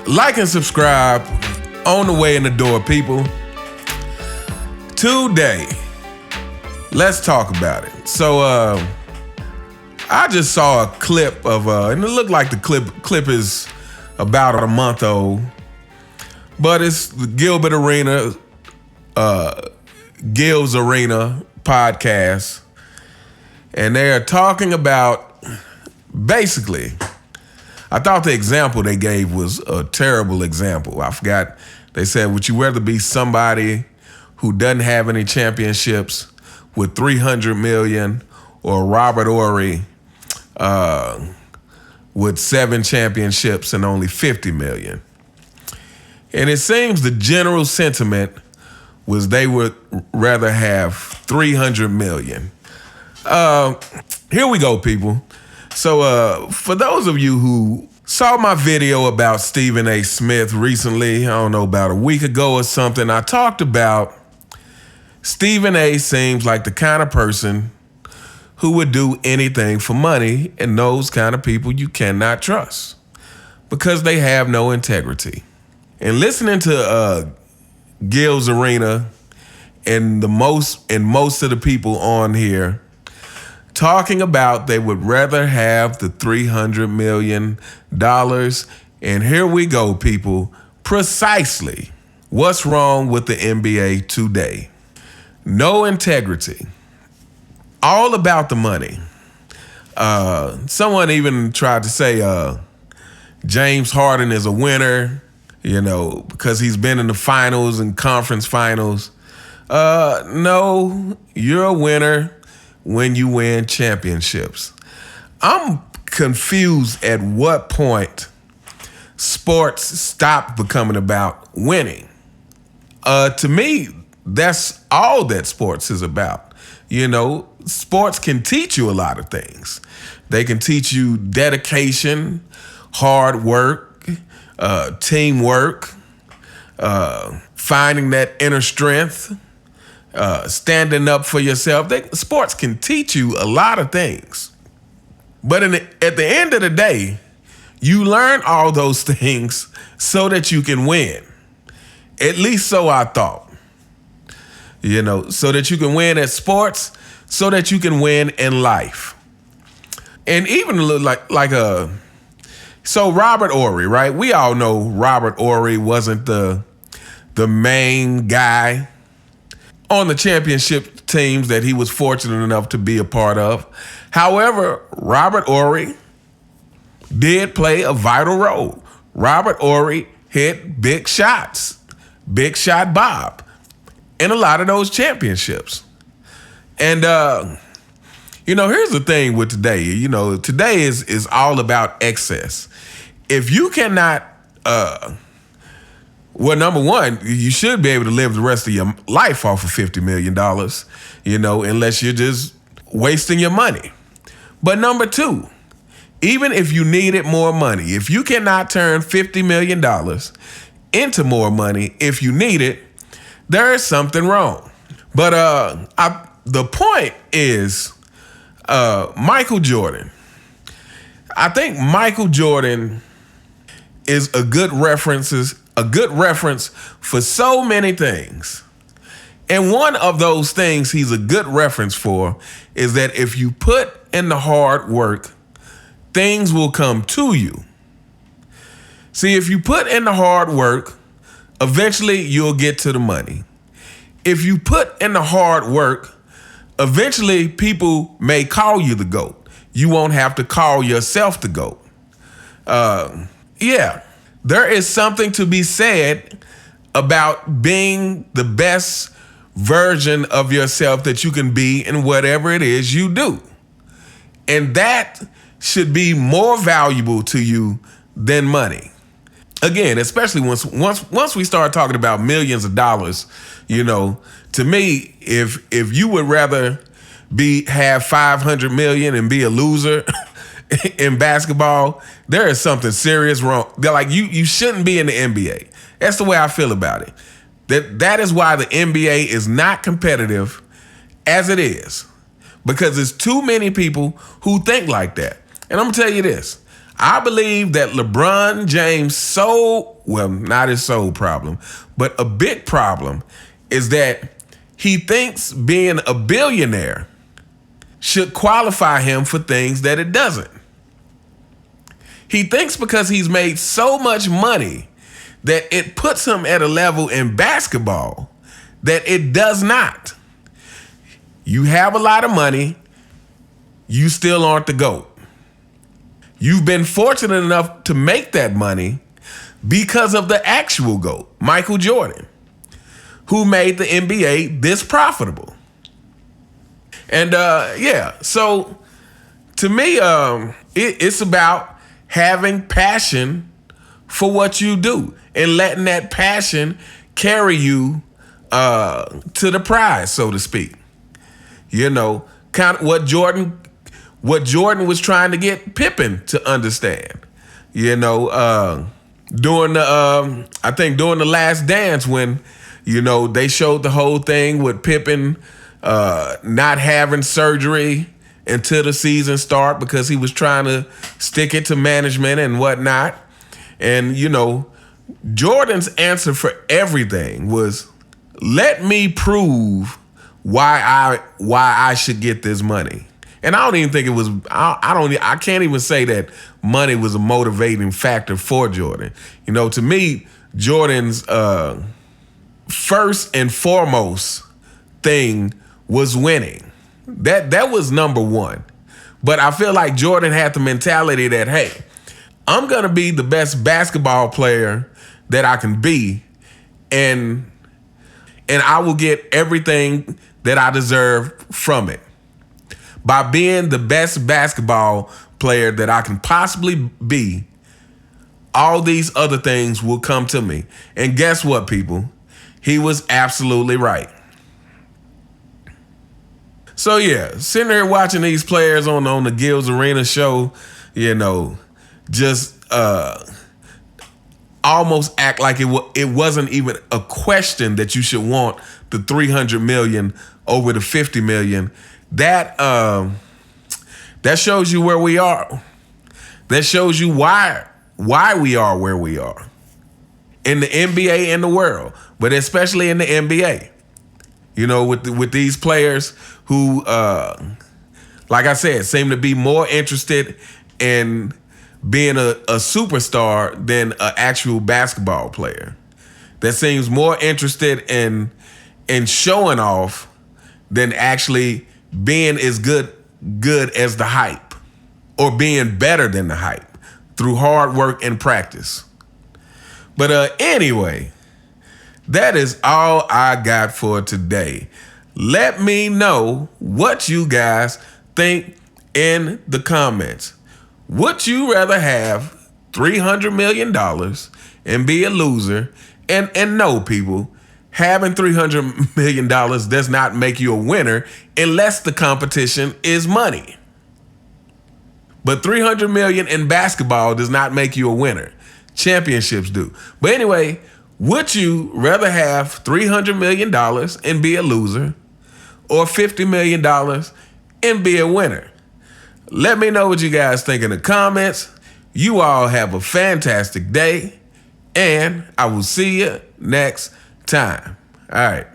Like and subscribe on the way in the door, people. Today, let's talk about it. So, I just saw a clip of, and it looked like the clip is about a month old, but it's the Gilbert Arenas, Gil's Arena podcast, and they are talking about, basically, I thought the example they gave was a terrible example. I forgot. They said, would you rather be somebody who doesn't have any championships with $300 million or Robert Horry with 7 championships and only $50 million? And it seems the general sentiment was they would rather have $300 million. Here we go, people. So for those of you who saw my video about Stephen A. Smith recently, I don't know, about a week ago or something, I talked about Stephen A. seems like the kind of person who would do anything for money, and those kind of people you cannot trust because they have no integrity. And listening to Gil's Arena and most of the people on here talking about they would rather have the $300 million. And here we go, people. Precisely what's wrong with the NBA today. No integrity. All about the money. Someone even tried to say James Harden is a winner, because he's been in the finals and conference finals. No, you're a winner when you win championships. I'm confused at what point sports stopped becoming about winning. To me, that's all that sports is about. Sports can teach you a lot of things. They can teach you dedication, hard work, teamwork, finding that inner strength, standing up for yourself. Sports can teach you a lot of things. But at the end of the day, you learn all those things so that you can win. At least so I thought. So that you can win at sports, so that you can win in life. And even so Robert Horry, right? We all know Robert Horry wasn't the main guy on the championship teams that he was fortunate enough to be a part of. However, Robert Horry did play a vital role. Robert Horry hit big shots, Big Shot Bob, in a lot of those championships. And, here's the thing with today. Today is all about excess. If you cannot, number one, you should be able to live the rest of your life off of $50 million, unless you're just wasting your money. But number two, even if you needed more money, if you cannot turn $50 million into more money, if you need it, there is something wrong. But the point is Michael Jordan. I think Michael Jordan is a good reference for so many things. And one of those things he's a good reference for is that if you put in the hard work, things will come to you. See, if you put in the hard work, eventually you'll get to the money. If you put in the hard work, eventually people may call you the GOAT. You won't have to call yourself the GOAT. There is something to be said about being the best version of yourself that you can be in whatever it is you do. And that should be more valuable to you than money. Again, especially once we start talking about millions of dollars, to me, if you would rather have 500 million and be a loser in basketball, there is something serious wrong. They're like, you shouldn't be in the NBA. That's the way I feel about it. That is why the NBA is not competitive as it is, because there's too many people who think like that. And I'm gonna tell you this, I believe that LeBron James' not his sole problem, but a big problem is that he thinks being a billionaire should qualify him for things that it doesn't. He thinks because he's made so much money that it puts him at a level in basketball that it does not. You have a lot of money, you still aren't the GOAT. You've been fortunate enough to make that money because of the actual GOAT, Michael Jordan, who made the NBA this profitable. And so to me, it's about having passion for what you do and letting that passion carry you to the prize, so to speak. You know, kind of what Jordan was trying to get Pippen to understand. You know, during the Last Dance, when, you know, they showed the whole thing with Pippen not having surgery until the season start because he was trying to stick it to management and whatnot. And, you know, Jordan's answer for everything was, let me prove why I should get this money. And I don't even think it was, I can't even say that money was a motivating factor for Jordan. You know, to me, Jordan's first and foremost thing was winning. That was number one. But I feel like Jordan had the mentality that, hey, I'm going to be the best basketball player that I can be, and I will get everything that I deserve from it. By being the best basketball player that I can possibly be, all these other things will come to me. And guess what, people? He was absolutely right. So yeah, sitting here watching these players on the Gilbert Arenas show, you know, just almost act like it wasn't even a question that you should want the $300 million over the $50 million. That shows you where we are. That shows you why we are where we are in the NBA and the world, but especially in the NBA. You know, with these players who, like I said, seem to be more interested in being a superstar than an actual basketball player. That seems more interested in showing off than actually being as good as the hype, or being better than the hype through hard work and practice. But anyway, that is all I got for today. Let me know what you guys think in the comments. Would you rather have $300 million and be a loser? And no, people, having $300 million does not make you a winner unless the competition is money. But $300 million in basketball does not make you a winner. Championships do. But anyway, would you rather have $300 million and be a loser, or $50 million and be a winner? Let me know what you guys think in the comments. You all have a fantastic day, and I will see you next time. All right.